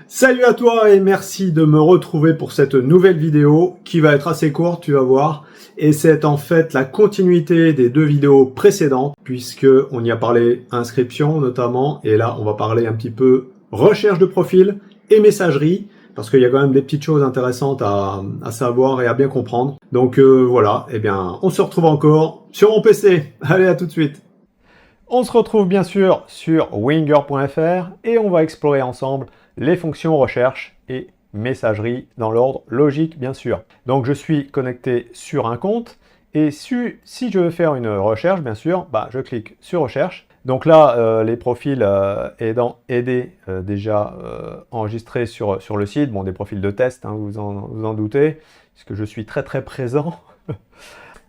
Salut à toi et merci de me retrouver pour cette nouvelle vidéo qui va être assez courte, tu vas voir. Et c'est en fait la continuité des deux vidéos précédentes puisque on y a parlé inscription notamment et là on va parler un petit peu recherche de profil et messagerie parce qu'il y a quand même des petites choses intéressantes à savoir et à bien comprendre. Donc voilà, eh bien on se retrouve encore sur mon PC. Allez, à tout de suite. On se retrouve bien sûr sur winger.fr et on va explorer ensemble les fonctions recherche et messagerie dans l'ordre logique bien sûr. Donc je suis connecté sur un compte et si je veux faire une recherche bien sûr, je clique sur recherche. Donc là les profils aidant aider déjà enregistrés sur le site, bon des profils de test, hein, vous en doutez, puisque je suis très présent.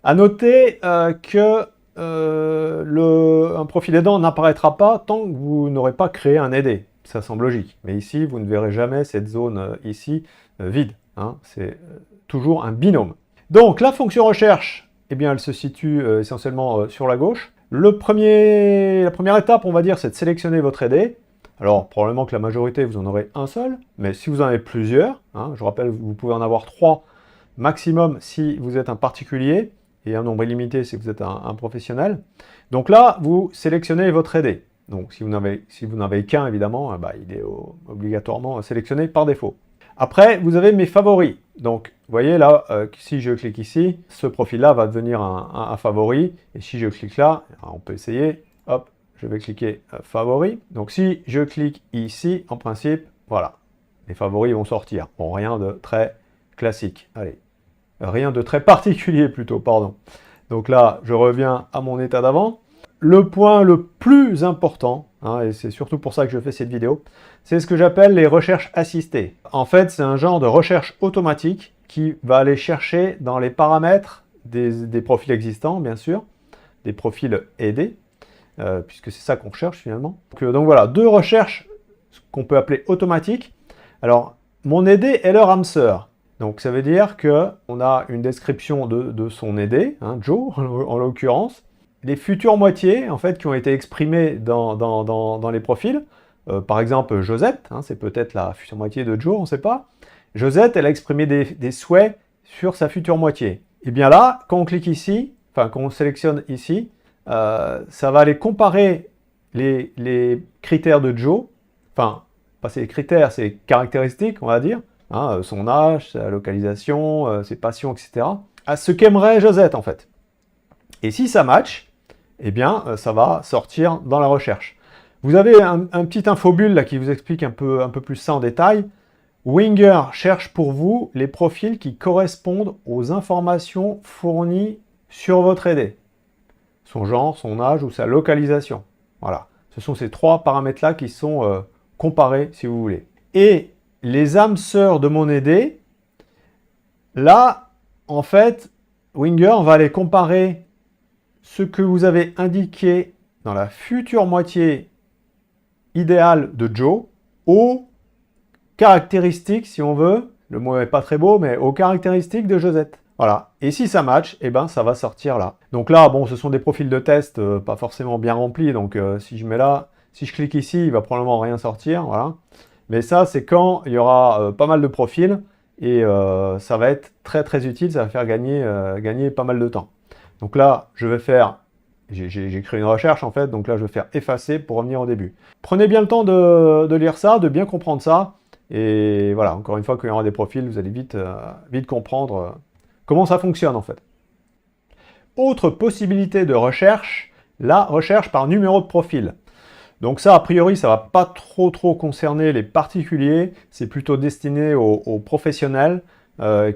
À noter que un profil aidant n'apparaîtra pas tant que vous n'aurez pas créé un aidé. Ça semble logique. Mais ici, vous ne verrez jamais cette zone ici vide. Hein. C'est toujours un binôme. Donc, la fonction recherche, eh bien, elle se situe essentiellement sur la gauche. La première étape, on va dire, c'est de sélectionner votre aidé. Alors, probablement que la majorité, vous en aurez un seul. Mais si vous en avez plusieurs, hein, je rappelle, vous pouvez en avoir 3 maximum si vous êtes un particulier. Et un nombre illimité si vous êtes un professionnel. Donc là, vous sélectionnez votre aidé. Donc si vous n'avez qu'un, évidemment, il est obligatoirement sélectionné par défaut. Après, vous avez mes favoris. Donc, vous voyez là, si je clique ici, ce profil-là va devenir un favori. Et si je clique là, on peut essayer, hop, je vais cliquer favori. Donc si je clique ici, en principe, voilà, les favoris vont sortir. Bon, rien de très classique. Allez. Rien de très particulier plutôt, pardon. Donc là, je reviens à mon état d'avant. Le point le plus important, hein, et c'est surtout pour ça que je fais cette vidéo, c'est ce que j'appelle les recherches assistées. En fait, c'est un genre de recherche automatique qui va aller chercher dans les paramètres des profils existants, bien sûr, des profils aidés, puisque c'est ça qu'on cherche finalement. Donc voilà, 2 recherches qu'on peut appeler automatiques. Alors, mon aidé est leur âme sœur. Donc ça veut dire qu'on a une description de son aidé, hein, Joe en l'occurrence, les futures moitiés en fait qui ont été exprimées dans les profils. Par exemple Josette, hein, c'est peut-être la future moitié de Joe, on ne sait pas. Josette, elle a exprimé des souhaits sur sa future moitié. Et bien là, quand on clique ici, enfin quand on sélectionne ici, ça va aller comparer les critères de Joe, enfin pas ces critères, c'est caractéristiques on va dire, hein, son âge, sa localisation, ses passions, etc. à ce qu'aimerait Josette, en fait. Et si ça match, eh bien, ça va sortir dans la recherche. Vous avez un petit infobulle là qui vous explique un peu plus ça en détail. Winger cherche pour vous les profils qui correspondent aux informations fournies sur votre aidé. Son genre, son âge ou sa localisation. Voilà. Ce sont ces 3 paramètres-là qui sont comparés, si vous voulez. Et les âmes sœurs de mon aidé, là, en fait, Winger va aller comparer ce que vous avez indiqué dans la future moitié idéale de Joe aux caractéristiques, si on veut, le mot n'est pas très beau, mais aux caractéristiques de Josette. Voilà. Et si ça match, eh ben, ça va sortir là. Donc là, bon, ce sont des profils de test pas forcément bien remplis, donc si je mets là, si je clique ici, il va probablement rien sortir, voilà. Mais ça, c'est quand il y aura pas mal de profils et ça va être très utile, ça va faire gagner pas mal de temps. Donc là, je vais faire, j'ai créé une recherche en fait, donc là je vais faire effacer pour revenir au début. Prenez bien le temps de lire ça, de bien comprendre ça, et voilà, encore une fois, quand il y aura des profils, vous allez vite comprendre comment ça fonctionne en fait. Autre possibilité de recherche, la recherche par numéro de profil. Donc ça, a priori, ça ne va pas trop concerner les particuliers, c'est plutôt destiné aux professionnels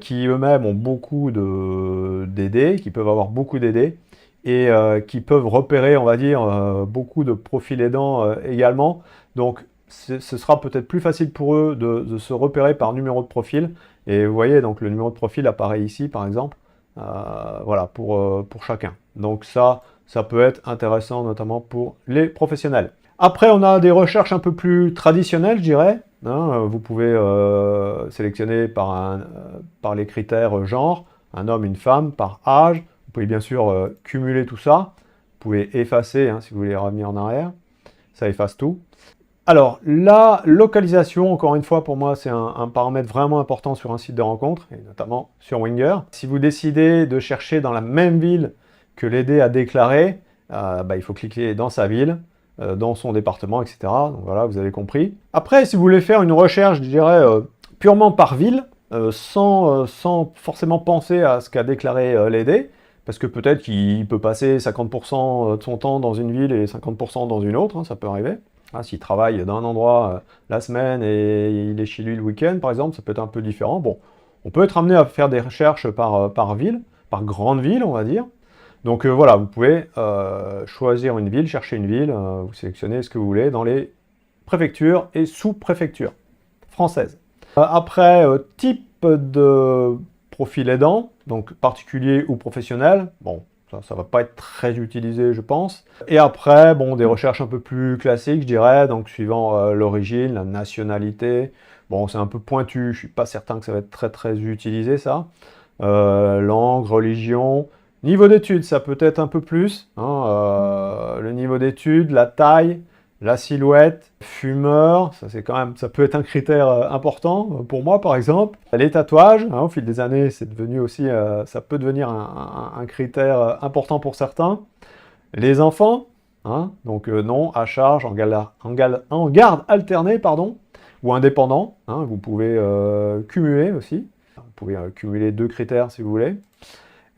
qui eux-mêmes ont beaucoup d'aides, qui peuvent avoir beaucoup d'aides et qui peuvent repérer, on va dire, beaucoup de profils aidants également. Donc ce sera peut-être plus facile pour eux de se repérer par numéro de profil. Et vous voyez, donc le numéro de profil apparaît ici, par exemple, voilà, pour chacun. Donc ça peut être intéressant, notamment pour les professionnels. Après, on a des recherches un peu plus traditionnelles, je dirais. Hein, vous pouvez sélectionner par les critères genre, un homme, une femme, par âge. Vous pouvez bien sûr cumuler tout ça. Vous pouvez effacer, hein, si vous voulez revenir en arrière. Ça efface tout. Alors, la localisation, encore une fois, pour moi, c'est un paramètre vraiment important sur un site de rencontre, et notamment sur Winger. Si vous décidez de chercher dans la même ville que l'aider a déclaré, il faut cliquer dans sa ville, dans son département, etc. Donc voilà, vous avez compris. Après, si vous voulez faire une recherche, je dirais, purement par ville, sans forcément penser à ce qu'a déclaré l'aider, parce que peut-être qu'il peut passer 50% de son temps dans une ville et 50% dans une autre, hein, ça peut arriver. Ah, s'il travaille d'un endroit la semaine et il est chez lui le week-end, par exemple, ça peut être un peu différent. Bon, on peut être amené à faire des recherches par ville, par grande ville, on va dire. Donc voilà, vous pouvez choisir une ville, chercher une ville, vous sélectionnez ce que vous voulez dans les préfectures et sous-préfectures françaises. Après, type de profil aidant, donc particulier ou professionnel, bon, ça va pas être très utilisé, je pense. Et après, bon, des recherches un peu plus classiques, je dirais, donc suivant l'origine, la nationalité. Bon, c'est un peu pointu, je suis pas certain que ça va être très très utilisé, ça. Langue, religion. Niveau d'études, ça peut être un peu plus. Hein, le niveau d'études, la taille, la silhouette, fumeur, ça peut être un critère important pour moi par exemple. Les tatouages, hein, au fil des années, c'est devenu aussi, ça peut devenir un critère important pour certains. Les enfants, hein, donc non, à charge, en garde alternée, pardon, ou indépendant. Hein, vous pouvez cumuler aussi. Vous pouvez cumuler 2 critères si vous voulez.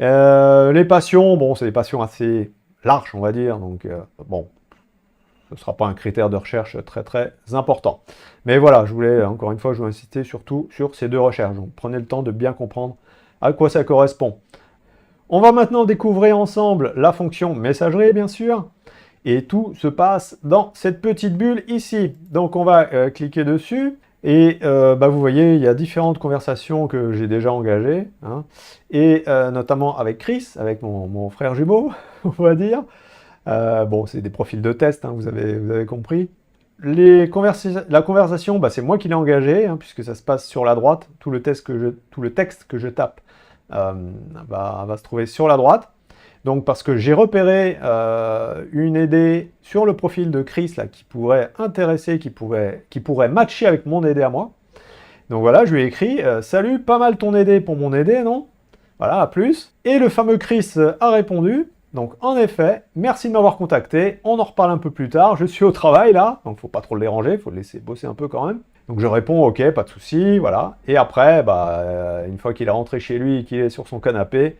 Les passions, bon, c'est des passions assez larges, on va dire, donc bon, ce ne sera pas un critère de recherche très très important. Mais voilà, je voulais, encore une fois, je vous insister surtout sur ces 2 recherches. Donc prenez le temps de bien comprendre à quoi ça correspond. On va maintenant découvrir ensemble la fonction messagerie, bien sûr. Et tout se passe dans cette petite bulle ici. Donc on va cliquer dessus. Et vous voyez, il y a différentes conversations que j'ai déjà engagées. Hein, et notamment avec Chris, avec mon frère jumeau, on va dire. Bon, c'est des profils de test, hein, vous avez compris. La conversation, c'est moi qui l'ai engagée, hein, puisque ça se passe sur la droite. Tout le texte que je tape va se trouver sur la droite. Donc parce que j'ai repéré une aidée sur le profil de Chris là, qui pourrait intéresser, qui pourrait matcher avec mon aidée à moi. Donc voilà, je lui ai écrit « Salut, pas mal ton aidée pour mon aidée, non ?» Voilà, à plus. Et le fameux Chris a répondu. Donc en effet, merci de m'avoir contacté, on en reparle un peu plus tard, je suis au travail là, donc faut pas trop le déranger, faut le laisser bosser un peu quand même. Donc je réponds ok, pas de souci, voilà. Et après, une fois qu'il est rentré chez lui et qu'il est sur son canapé,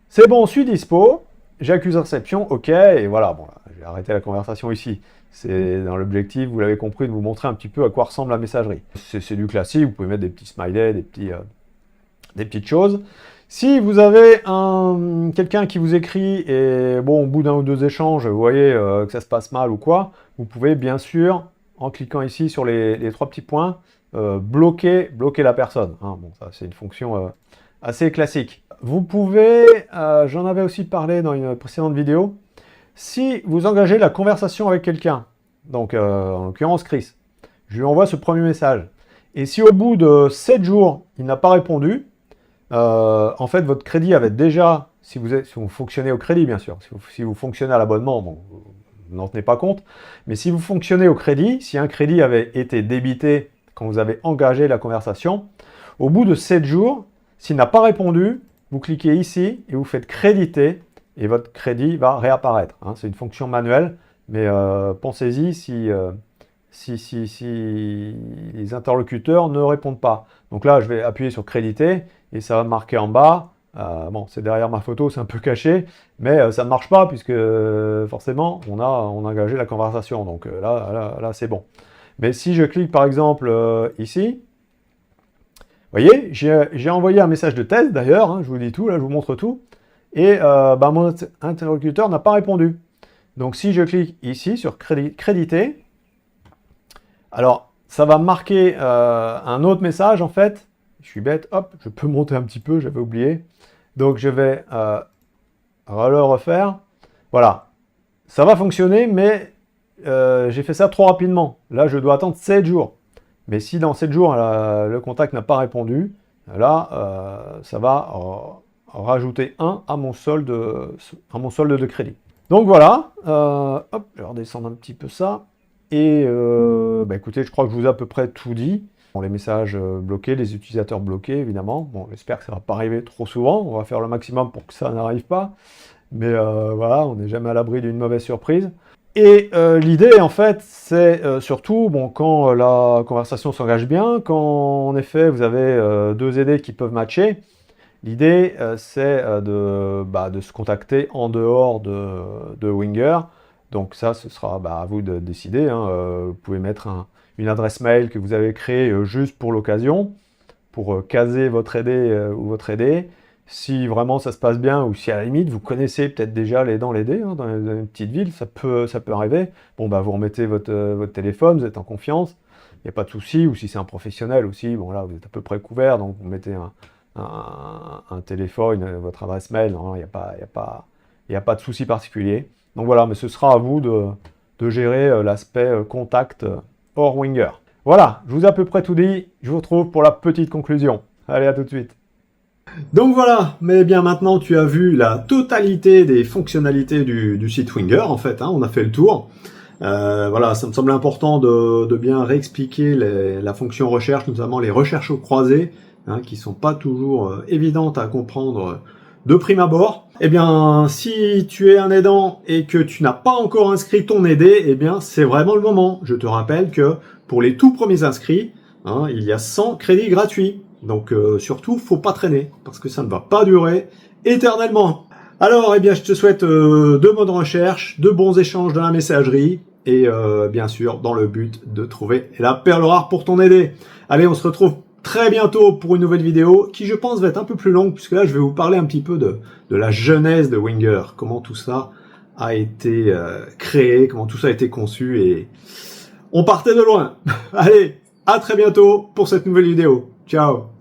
c'est bon, je suis dispo, j'accuse réception, ok, et voilà, bon, j'ai arrêté la conversation ici. C'est dans l'objectif, vous l'avez compris, de vous montrer un petit peu à quoi ressemble la messagerie. C'est du classique, vous pouvez mettre des petits smileys, des petites choses. Si vous avez quelqu'un qui vous écrit et bon, au bout d'un ou 2 échanges, vous voyez que ça se passe mal ou quoi, vous pouvez bien sûr, en cliquant ici sur les 3 petits points, bloquer la personne. Hein. Bon, ça c'est une fonction assez classique. Vous pouvez, j'en avais aussi parlé dans une précédente vidéo, si vous engagez la conversation avec quelqu'un, donc en l'occurrence Chris, je lui envoie ce premier message, et si au bout de 7 jours, il n'a pas répondu, en fait, votre crédit avait déjà, si vous fonctionnez au crédit, bien sûr, si vous fonctionnez à l'abonnement, bon, vous n'en tenez pas compte, mais si vous fonctionnez au crédit, si un crédit avait été débité quand vous avez engagé la conversation, au bout de 7 jours, s'il n'a pas répondu, vous cliquez ici et vous faites créditer et votre crédit va réapparaître. Hein. C'est une fonction manuelle, mais pensez-y si les interlocuteurs ne répondent pas. Donc là, je vais appuyer sur créditer et ça va marquer en bas. Bon, c'est derrière ma photo, c'est un peu caché, mais ça ne marche pas puisque forcément, on a engagé la conversation. Donc là c'est bon. Mais si je clique par exemple ici, vous voyez, j'ai envoyé un message de test d'ailleurs, hein, je vous dis tout, là je vous montre tout, et mon interlocuteur n'a pas répondu. Donc si je clique ici sur créditer, alors ça va marquer un autre message en fait. Je suis bête, hop, je peux monter un petit peu, j'avais oublié. Donc je vais le refaire. Voilà, ça va fonctionner, mais j'ai fait ça trop rapidement. Là, je dois attendre 7 jours. Mais si dans 7 jours, le contact n'a pas répondu, là, ça va rajouter 1 à mon solde de crédit. Donc voilà, hop, je vais redescendre un petit peu ça. Et bah écoutez, je crois que je vous ai à peu près tout dit. Bon, les messages bloqués, les utilisateurs bloqués, évidemment. Bon, j'espère que ça ne va pas arriver trop souvent. On va faire le maximum pour que ça n'arrive pas. Mais voilà, on n'est jamais à l'abri d'une mauvaise surprise. Et l'idée, en fait, c'est surtout, bon, quand la conversation s'engage bien, quand en effet vous avez deux idées qui peuvent matcher, l'idée, c'est de se contacter en dehors de Winger. Donc ça, ce sera à vous de décider. Hein. Vous pouvez mettre une adresse mail que vous avez créée juste pour l'occasion, pour caser votre aidé ou votre aidé. Si vraiment ça se passe bien, ou si à la limite vous connaissez peut-être déjà les dents l'aidé, hein, dans une petite ville, ça peut arriver. Bon, vous remettez votre téléphone, vous êtes en confiance, il n'y a pas de souci. Ou si c'est un professionnel aussi, bon là vous êtes à peu près couvert, donc vous mettez un téléphone, votre adresse mail, il n'y a pas de souci particulier. Donc voilà, mais ce sera à vous de gérer l'aspect contact hors Winger. Voilà, je vous ai à peu près tout dit, je vous retrouve pour la petite conclusion. Allez, à tout de suite. Donc voilà, mais bien maintenant tu as vu la totalité des fonctionnalités du site Winger, en fait, hein, on a fait le tour. Voilà, ça me semble important de bien réexpliquer la fonction recherche, notamment les recherches au croisé, hein, qui sont pas toujours évidentes à comprendre de prime abord. Eh bien, si tu es un aidant et que tu n'as pas encore inscrit ton aidé, eh bien, c'est vraiment le moment. Je te rappelle que pour les tout premiers inscrits, hein, il y a 100 crédits gratuits. Donc surtout, faut pas traîner, parce que ça ne va pas durer éternellement. Alors, eh bien, je te souhaite de bonnes recherches, de bons échanges dans la messagerie, et bien sûr, dans le but de trouver la perle rare pour ton aidé. Allez, on se retrouve très bientôt pour une nouvelle vidéo, qui je pense va être un peu plus longue, puisque là, je vais vous parler un petit peu de la genèse de Winger, comment tout ça a été créé, comment tout ça a été conçu, et on partait de loin. Allez, à très bientôt pour cette nouvelle vidéo. Ciao.